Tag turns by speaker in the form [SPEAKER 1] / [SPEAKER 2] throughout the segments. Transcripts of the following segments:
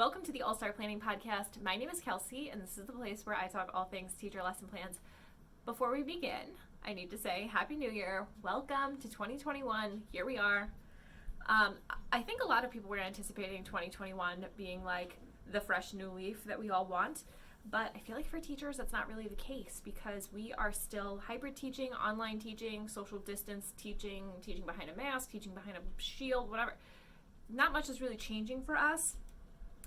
[SPEAKER 1] Welcome to the All-Star Planning Podcast. My name is Kelsey, and this is the place where I talk all things teacher lesson plans. Before we begin, I need to say Happy New Year. Welcome to 2021. Here we are. I think a lot of people were anticipating 2021 being like the fresh new leaf that we all want, but I feel like for teachers that's not really the case because we are still hybrid teaching, online teaching, social distance teaching, teaching behind a mask, teaching behind a shield, whatever. Not much is really changing for us,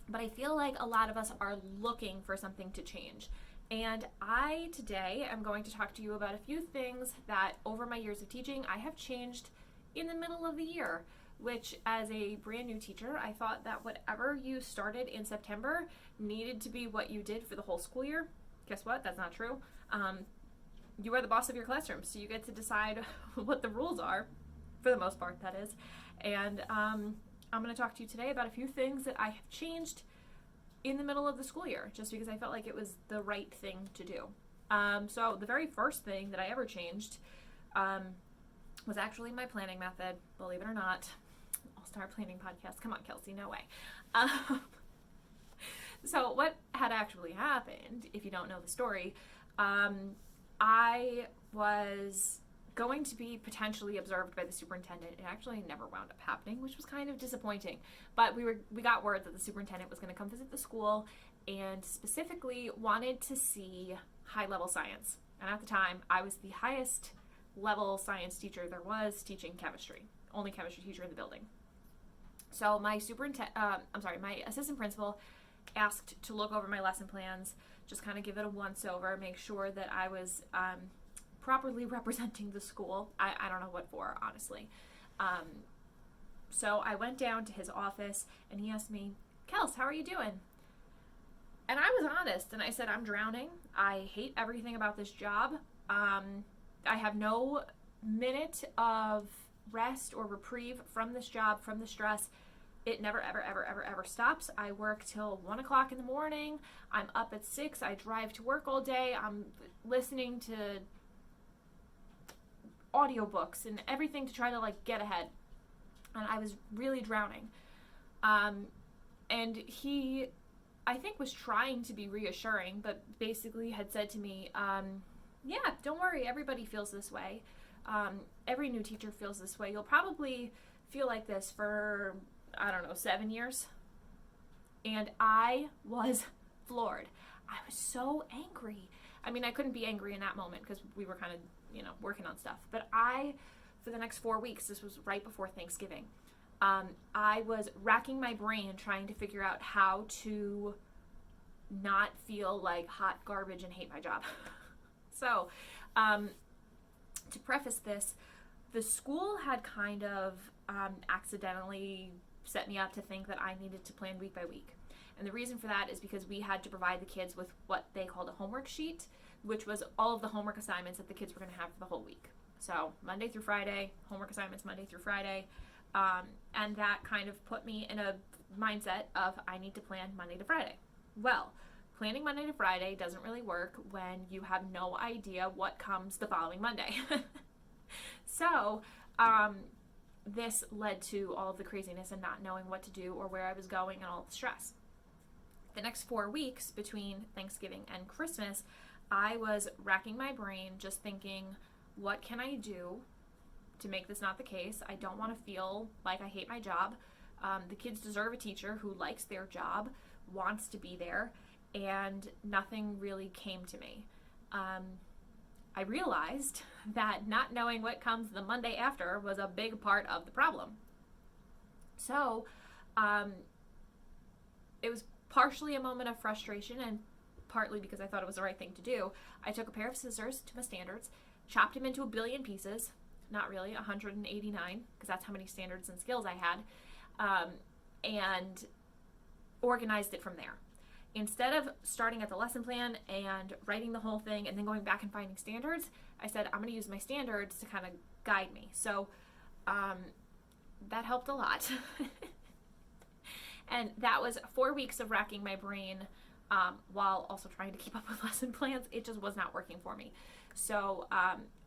[SPEAKER 1] but I feel like a lot of us are looking for something to change. And I today am going to talk to you about a few things that over my years of teaching I have changed in the middle of the year, which as a brand new teacher, I thought that whatever you started in September needed to be what you did for the whole school year. Guess what? That's not true. You are the boss of your classroom, so you get to decide what the rules are, for the most part, that is. And I'm going to talk to you today about a few things that I have changed in the middle of the school year, just because I felt like it was the right thing to do. So the very first thing that I ever changed was actually my planning method, believe it or not. All-Star Planning Podcast. Come on, Kelsey, no way. So what had actually happened, if you don't know the story, I was going to be potentially observed by the superintendent. It actually never wound up happening, which was kind of disappointing. But we got word that the superintendent was going to come visit the school and specifically wanted to see high-level science. And at the time, I was the highest level science teacher there was teaching chemistry. Only chemistry teacher in the building. So my assistant principal asked to look over my lesson plans, just kind of give it a once-over, make sure that I was properly representing the school. I don't know what for, honestly. So I went down to his office and he asked me, "Kels, how are you doing?" And I was honest and I said, "I'm drowning. I hate everything about this job. I have no minute of rest or reprieve from this job, from the stress. It never, ever, ever, ever, ever stops. I work till 1 o'clock in the morning. I'm up at 6. I drive to work all day. I'm listening to audiobooks and everything to try to get ahead." And I was really drowning. And he, I think, was trying to be reassuring, but basically had said to me, "Yeah, don't worry, everybody feels this way. Every new teacher feels this way. You'll probably feel like this for, 7 years." And I was floored. I was so angry. I mean, I couldn't be angry in that moment because we were kind of, working on stuff. But for the next 4 weeks, this was right before Thanksgiving, I was racking my brain trying to figure out how to not feel like hot garbage and hate my job. So, to preface this, the school had kind of accidentally set me up to think that I needed to plan week by week. And the reason for that is because we had to provide the kids with what they called a homework sheet, which was all of the homework assignments that the kids were going to have for the whole week. So Monday through Friday, homework assignments Monday through Friday. And that kind of put me in a mindset of I need to plan Monday to Friday. Well, planning Monday to Friday doesn't really work when you have no idea what comes the following Monday. So this led to all of the craziness and not knowing what to do or where I was going and all the stress. The next 4 weeks between Thanksgiving and Christmas, I was racking my brain just thinking, what can I do to make this not the case? I don't want to feel like I hate my job. The kids deserve a teacher who likes their job, wants to be there, and nothing really came to me. I realized that not knowing what comes the Monday after was a big part of the problem. So it was partially a moment of frustration and partly because I thought it was the right thing to do. I took a pair of scissors to my standards, chopped them into a billion pieces, not really, 189, because that's how many standards and skills I had, and organized it from there. Instead of starting at the lesson plan and writing the whole thing and then going back and finding standards, I said, I'm going to use my standards to kind of guide me. So that helped a lot. And that was 4 weeks of racking my brain while also trying to keep up with lesson plans. It just was not working for me. So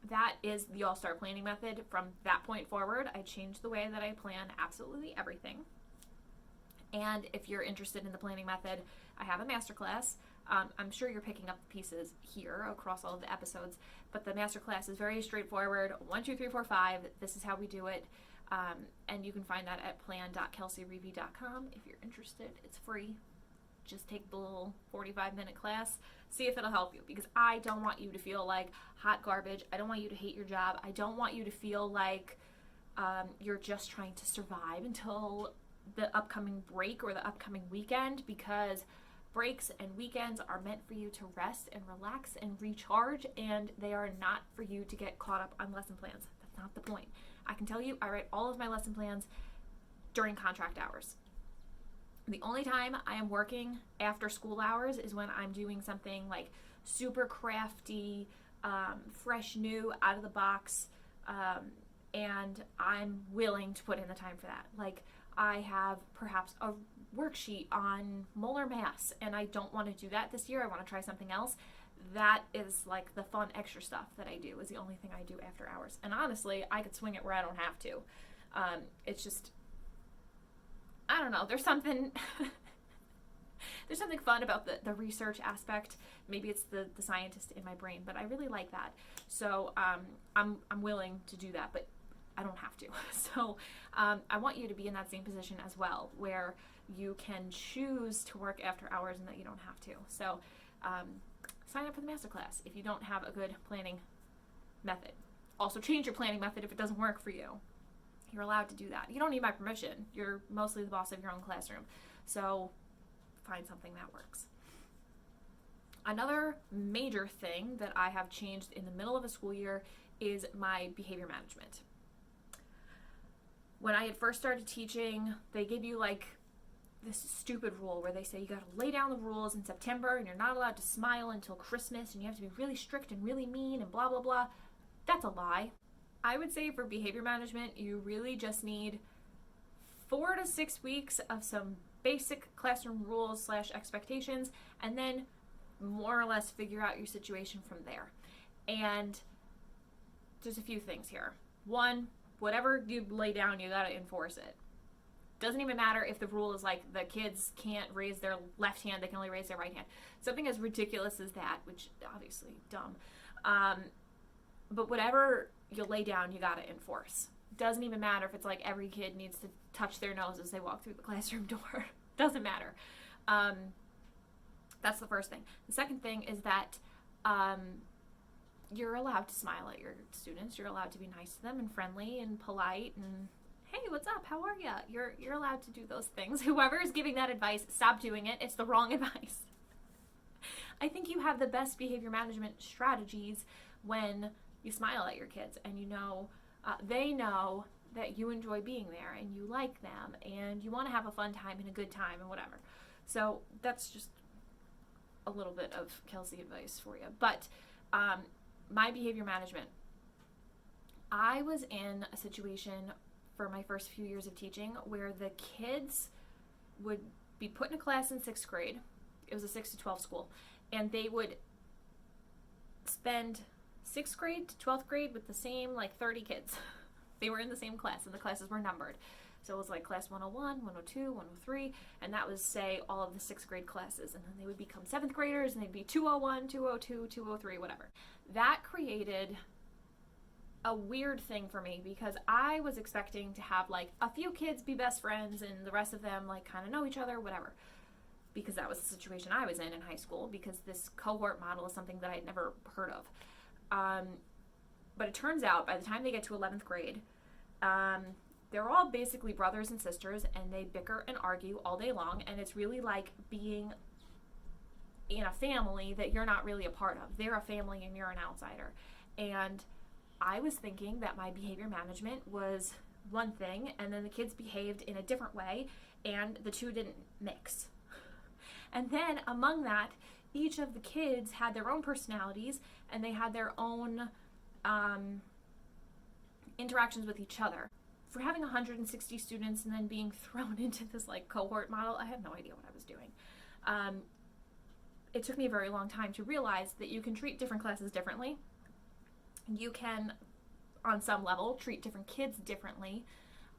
[SPEAKER 1] that is the All-Star Planning method. From that point forward, I changed the way that I plan absolutely everything. And if you're interested in the planning method, I have a masterclass. I'm sure you're picking up the pieces here across all of the episodes, but the masterclass is very straightforward. 1, 2, 3, 4, 5. This is how we do it. And you can find that at plan.kelseyreevy.com if you're interested. It's free. Just take the little 45-minute class, see if it'll help you, because I don't want you to feel like hot garbage. I don't want you to hate your job. I don't want you to feel like you're just trying to survive until the upcoming break or the upcoming weekend, because breaks and weekends are meant for you to rest and relax and recharge, and they are not for you to get caught up on lesson plans. That's not the point. I can tell you, I write all of my lesson plans during contract hours. The only time I am working after school hours is when I'm doing something like super crafty, fresh, new, out of the box, and I'm willing to put in the time for that. Like, I have perhaps a worksheet on molar mass, and I don't want to do that this year. I want to try something else. That is like the fun extra stuff that I do, is the only thing I do after hours. And honestly, I could swing it where I don't have to. It's just, I don't know, there's something there's something fun about the research aspect. Maybe it's the scientist in my brain, but I really like that. So I'm willing to do that, but I don't have to. So I want you to be in that same position as well, where you can choose to work after hours and that you don't have to. So sign up for the masterclass if you don't have a good planning method. Also, change your planning method if it doesn't work for you. You're allowed to do that. You don't need my permission. You're mostly the boss of your own classroom. So find something that works. Another major thing that I have changed in the middle of a school year is my behavior management. When I had first started teaching, they give you like this stupid rule where they say you got to lay down the rules in September and you're not allowed to smile until Christmas and you have to be really strict and really mean and blah, blah, blah. That's a lie. I would say for behavior management, you really just need 4 to 6 weeks of some basic classroom rules / expectations, and then more or less figure out your situation from there. And there's a few things here. One, whatever you lay down, you gotta enforce it. Doesn't even matter if the rule is like the kids can't raise their left hand, they can only raise their right hand. Something as ridiculous as that, which obviously dumb. But whatever you lay down, you gotta enforce. Doesn't even matter if it's like every kid needs to touch their nose as they walk through the classroom door. Doesn't matter. That's the first thing. The second thing is that you're allowed to smile at your students. You're allowed to be nice to them and friendly and polite and, hey, what's up? How are ya? You're allowed to do those things. Whoever is giving that advice, stop doing it. It's the wrong advice. I think you have the best behavior management strategies when you smile at your kids and you know, they know that you enjoy being there and you like them and you want to have a fun time and a good time and whatever. So that's just a little bit of Kelsey advice for you. But my behavior management, I was in a situation for my first few years of teaching where the kids would be put in a class in 6th grade. It was a 6 to 12 school, and they would spend 6th grade to 12th grade with the same like 30 kids. They were in the same class and the classes were numbered. So it was like class 101, 102, 103, and that was, say, all of the 6th grade classes. And then they would become 7th graders and they'd be 201, 202, 203, whatever. That created a weird thing for me because I was expecting to have like a few kids be best friends and the rest of them like kind of know each other, whatever. Because that was the situation I was in high school, because this cohort model is something that I'd never heard of. But it turns out by the time they get to 11th grade, they're all basically brothers and sisters, and they bicker and argue all day long, and it's really like being in a family that you're not really a part of. They're a family and you're an outsider. And I was thinking that my behavior management was one thing, and then the kids behaved in a different way, and the two didn't mix. And then among that, each of the kids had their own personalities, and they had their own interactions with each other. For having 160 students and then being thrown into this like cohort model, I had no idea what I was doing. It took me a very long time to realize that you can treat different classes differently. You can, on some level, treat different kids differently.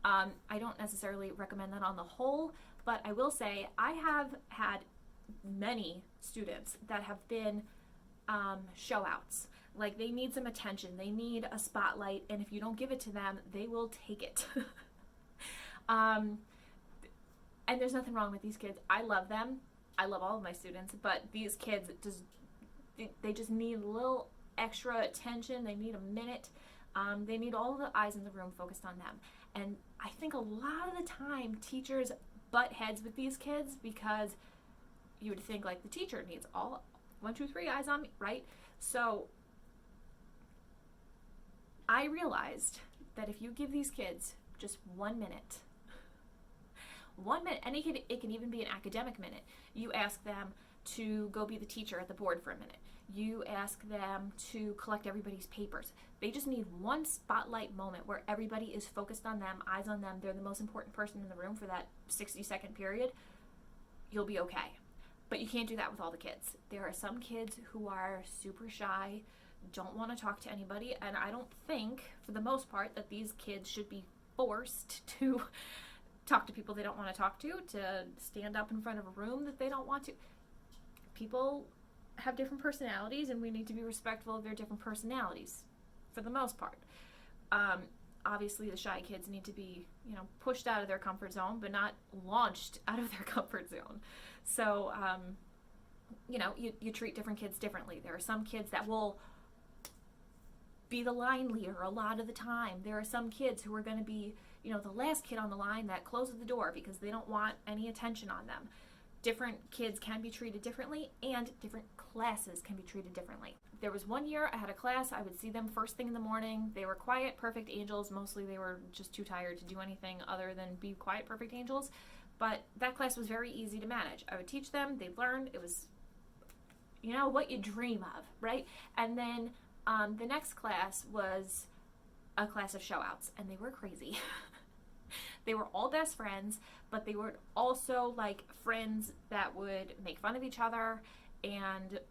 [SPEAKER 1] I don't necessarily recommend that on the whole, But I will say I have had many students that have been show outs. Like they need some attention, they need a spotlight, and if you don't give it to them, they will take it. And there's nothing wrong with these kids. I love them. I love all of my students, but these kids they just need a little extra attention. They need a minute. They need all the eyes in the room focused on them. And I think a lot of the time teachers butt heads with these kids because you would think like the teacher needs all 1, 2, 3 eyes on me, right? So I realized that if you give these kids just 1 minute, 1 minute, and it can even be an academic minute. You ask them to go be the teacher at the board for a minute. You ask them to collect everybody's papers. They just need one spotlight moment where everybody is focused on them, eyes on them. They're the most important person in the room for that 60-second period. You'll be okay. But you can't do that with all the kids. There are some kids who are super shy, don't want to talk to anybody, and I don't think, for the most part, that these kids should be forced to talk to people they don't want to talk to stand up in front of a room that they don't want to. People have different personalities, and we need to be respectful of their different personalities, for the most part. Obviously, the shy kids need to be, pushed out of their comfort zone, but not launched out of their comfort zone. So, you treat different kids differently. There are some kids that will be the line leader a lot of the time. There are some kids who are going to be, the last kid on the line that closes the door because they don't want any attention on them. Different kids can be treated differently, and different classes can be treated differently. There was one year I had a class, I would see them first thing in the morning. They were quiet, perfect angels. Mostly they were just too tired to do anything other than be quiet, perfect angels. But that class was very easy to manage. I would teach them, they'd learn. It was, what you dream of, right? And then the next class was a class of show outs, and they were crazy. They were all best friends, but they were also like friends that would make fun of each other and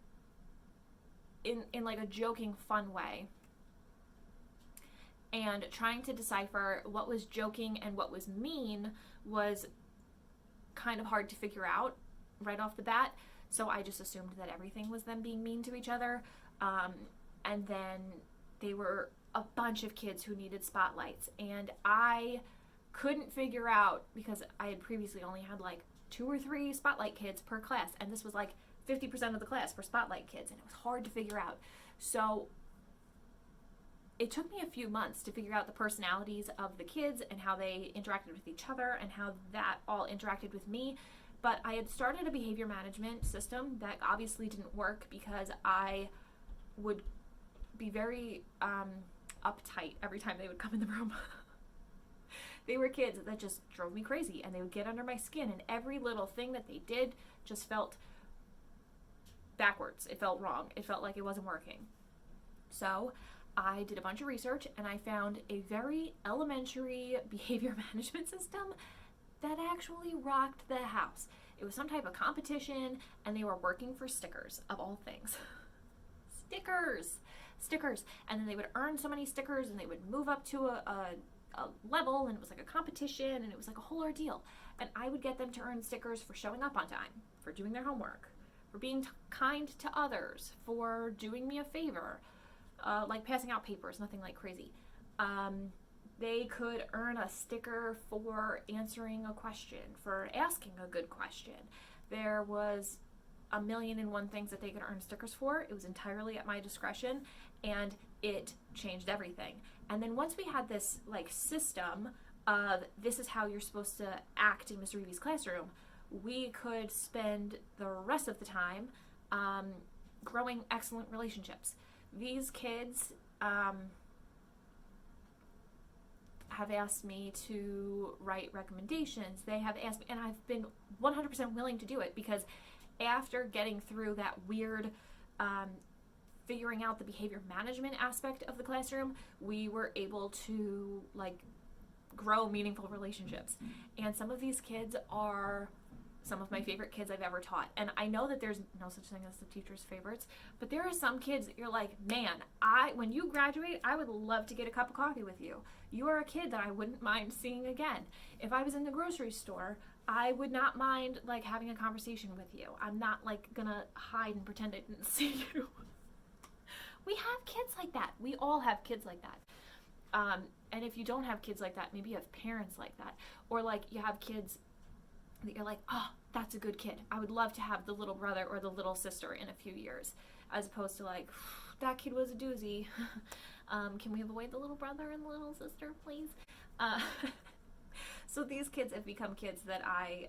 [SPEAKER 1] in like a joking, fun way. And trying to decipher what was joking and what was mean was kind of hard to figure out right off the bat. So I just assumed that everything was them being mean to each other. And then they were a bunch of kids who needed spotlights. And I couldn't figure out, because I had previously only had like 2 or 3 spotlight kids per class, and this was like 50% of the class for spotlight kids, and it was hard to figure out. So it took me a few months to figure out the personalities of the kids and how they interacted with each other and how that all interacted with me. But I had started a behavior management system that obviously didn't work because I would be very uptight every time they would come in the room. They were kids that just drove me crazy, and they would get under my skin, and every little thing that they did just felt backwards. It felt wrong. It felt like it wasn't working. So I did a bunch of research, and I found a very elementary behavior management system that actually rocked the house. It was some type of competition, and they were working for stickers, of all things. Stickers. And then they would earn so many stickers, and they would move up to a level, and it was like a competition, and it was like a whole ordeal. And I would get them to earn stickers for showing up on time, for doing their homework, for being kind to others, for doing me a favor, like passing out papers, nothing like crazy. They could earn a sticker for answering a question, for asking a good question. There was a million and one things that they could earn stickers for. It was entirely at my discretion, and it changed everything. And then once we had this like system of this is how you're supposed to act in Mr. Reevy's classroom, we could spend the rest of the time growing excellent relationships. These kids have asked me to write recommendations. They have asked me, and I've been 100% willing to do it, because after getting through that weird figuring out the behavior management aspect of the classroom, we were able to like grow meaningful relationships. And some of these kids are some of my favorite kids I've ever taught. And I know that there's no such thing as the teacher's favorites, but there are some kids that you're like, man, when you graduate, I would love to get a cup of coffee with you. You are a kid that I wouldn't mind seeing again. If I was in the grocery store, I would not mind like having a conversation with you. I'm not like gonna hide and pretend I didn't see you. We have kids like that. We all have kids like that. And if you don't have kids like that, maybe you have parents like that. Or like you have kids that you're like, oh, that's a good kid. I would love to have the little brother or the little sister in a few years. As opposed to like, that kid was a doozy. Can we avoid the little brother and the little sister, please? So these kids have become kids that I,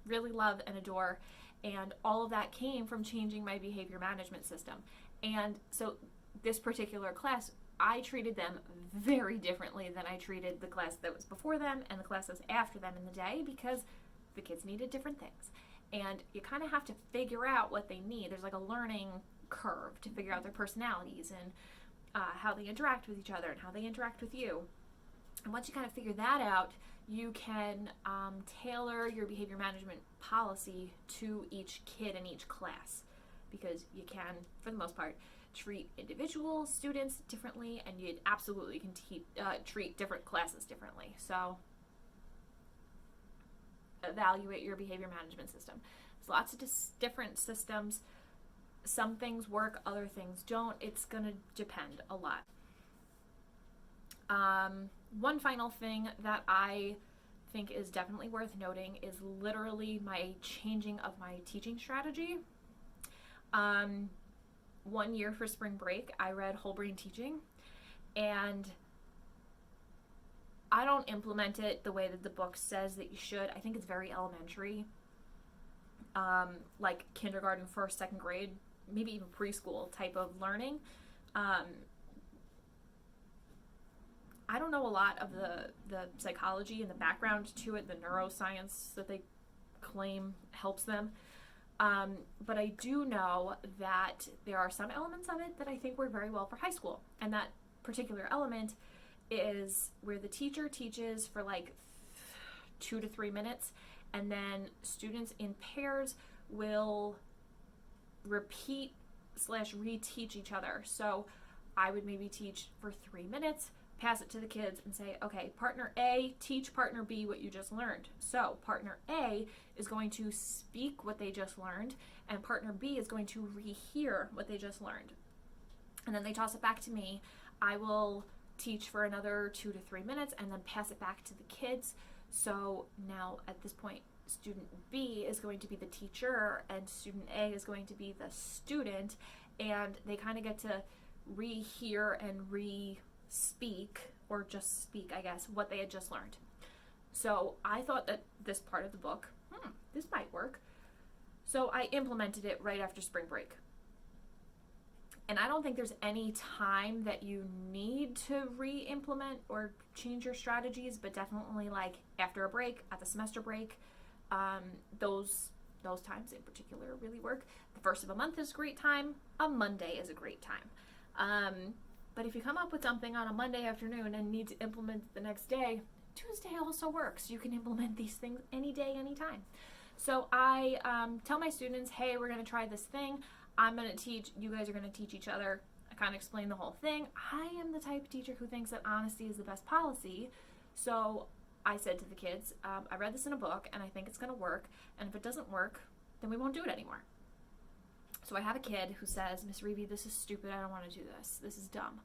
[SPEAKER 1] really love and adore. And all of that came from changing my behavior management system. And so this particular class, I treated them very differently than I treated the class that was before them and the class that was after them in the day, because the kids needed different things. And you kind of have to figure out what they need. There's like a learning curve to figure out their personalities and how they interact with each other and how they interact with you. And once you kind of figure that out, you can tailor your behavior management policy to each kid in each class, because you can, for the most part, treat individual students differently, and you absolutely can treat different classes differently. So evaluate your behavior management system. There's lots of different systems. Some things work, other things don't. It's going to depend a lot. One final thing that I think is definitely worth noting is literally my changing of my teaching strategy. 1 year for spring break, I read Whole Brain Teaching, and I don't implement it the way that the book says that you should. I think it's very elementary, like kindergarten, first, second grade, maybe even preschool type of learning. I don't know a lot of the psychology and the background to it, the neuroscience that they claim helps them. But I do know that there are some elements of it that I think work very well for high school. And that particular element is where the teacher teaches for like 2 to 3 minutes, and then students in pairs will repeat/reteach each other. So I would maybe teach for 3 minutes, pass it to the kids and say, okay, partner A, teach partner B what you just learned. So partner A is going to speak what they just learned, and partner B is going to rehear what they just learned. And then they toss it back to me. I will teach for another 2 to 3 minutes and then pass it back to the kids. So now at this point, student B is going to be the teacher and student A is going to be the student, and they kind of get to rehear and speak, or just speak, I guess, what they had just learned. So I thought that this part of the book, this might work. So I implemented it right after spring break. And I don't think there's any time that you need to re-implement or change your strategies, but definitely like after a break, at the semester break, those times in particular really work. The first of a month is a great time. A Monday is a great time. But if you come up with something on a Monday afternoon and need to implement it the next day, Tuesday also works. You can implement these things any day, anytime. So I tell my students, hey, we're going to try this thing. I'm going to teach. You guys are going to teach each other. I kind of explain the whole thing. I am the type of teacher who thinks that honesty is the best policy. So I said to the kids, I read this in a book, and I think it's going to work. And if it doesn't work, then we won't do it anymore. So I have a kid who says, Miss Reevy, this is stupid. I don't want to do this. This is dumb.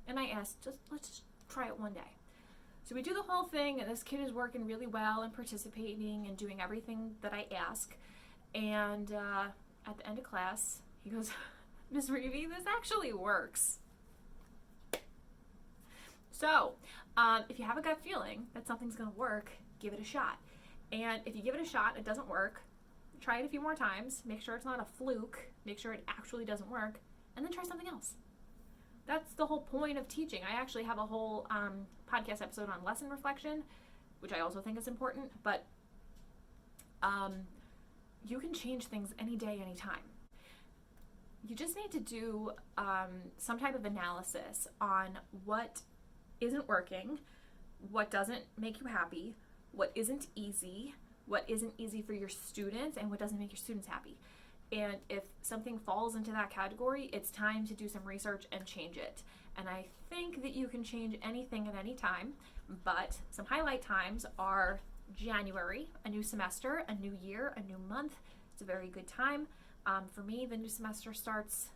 [SPEAKER 1] And I asked, let's just try it one day. So we do the whole thing, and this kid is working really well and participating and doing everything that I ask. And at the end of class, he goes, Miss Reevy, this actually works. So if you have a gut feeling that something's going to work, give it a shot. And if you give it a shot, it doesn't work, try it a few more times, make sure it's not a fluke, make sure it actually doesn't work, and then try something else. That's the whole point of teaching. I actually have a whole podcast episode on lesson reflection, which I also think is important, but you can change things any day, any time. You just need to do some type of analysis on what isn't working, what doesn't make you happy, what isn't easy for your students, and what doesn't make your students happy. And if something falls into that category, it's time to do some research and change it. And I think that you can change anything at any time, but some highlight times are January, a new semester, a new year, a new month. It's a very good time. For me, the new semester starts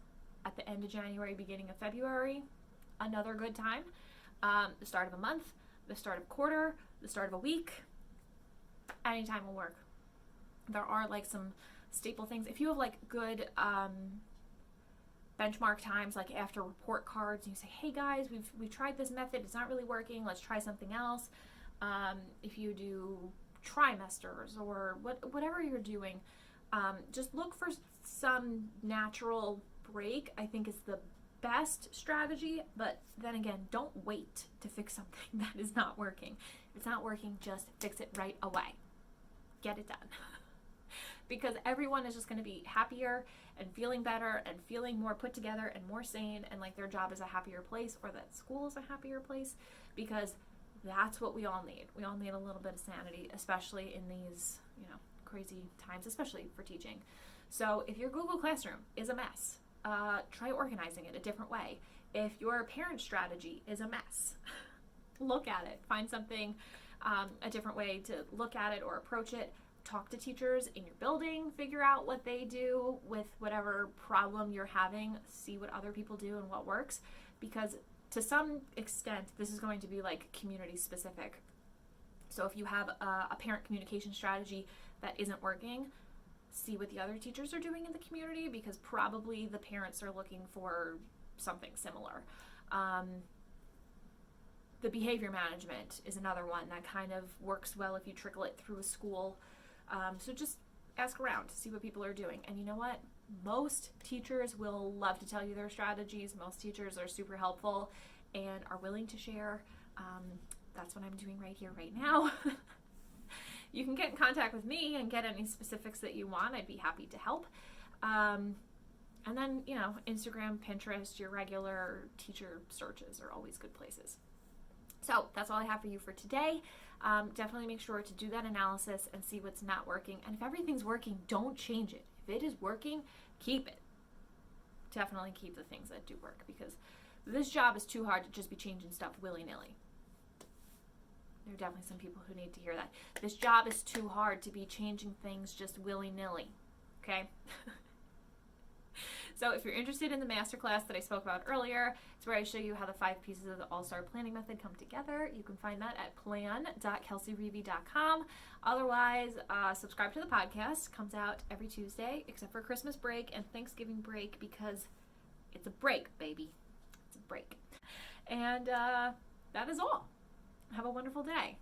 [SPEAKER 1] at the end of January, beginning of February. Another good time. The start of a month, the start of a quarter, the start of a week. Anytime will work. There are like some staple things. If you have like good benchmark times, like after report cards, and you say, hey guys, we've tried this method, it's not really working, let's try something else. If you do trimesters or whatever you're doing, just look for some natural break, I think is the best strategy. But then again, don't wait to fix something that is not working. If it's not working, just fix it right away. Get it done. Because everyone is just going to be happier and feeling better and feeling more put together and more sane, and like their job is a happier place, or that school is a happier place, because that's what we all need. We all need a little bit of sanity, especially in these, crazy times, especially for teaching. So if your Google Classroom is a mess, try organizing it a different way. If your parent strategy is a mess, look at it. Find something, a different way to look at it or approach it. Talk to teachers in your building, figure out what they do with whatever problem you're having, see what other people do and what works, because to some extent, this is going to be like community specific. So if you have a parent communication strategy that isn't working, see what the other teachers are doing in the community, because probably the parents are looking for something similar. The behavior management is another one that kind of works well if you trickle it through a school. So just ask around, see what people are doing. And you know what? Most teachers will love to tell you their strategies. Most teachers are super helpful and are willing to share. That's what I'm doing right here, right now. You can get in contact with me and get any specifics that you want. I'd be happy to help. And then, Instagram, Pinterest, your regular teacher searches are always good places. So that's all I have for you for today. Definitely make sure to do that analysis and see what's not working. And if everything's working, don't change it. If it is working, keep it. Definitely keep the things that do work, because this job is too hard to just be changing stuff willy-nilly. There are definitely some people who need to hear that. This job is too hard to be changing things just willy-nilly. Okay? So if you're interested in the masterclass that I spoke about earlier, it's where I show you how the 5 pieces of the All-Star Planning Method come together. You can find that at plan.kelseyreevy.com. Otherwise, subscribe to the podcast. Comes out every Tuesday, except for Christmas break and Thanksgiving break, because it's a break, baby. It's a break. And that is all. Have a wonderful day.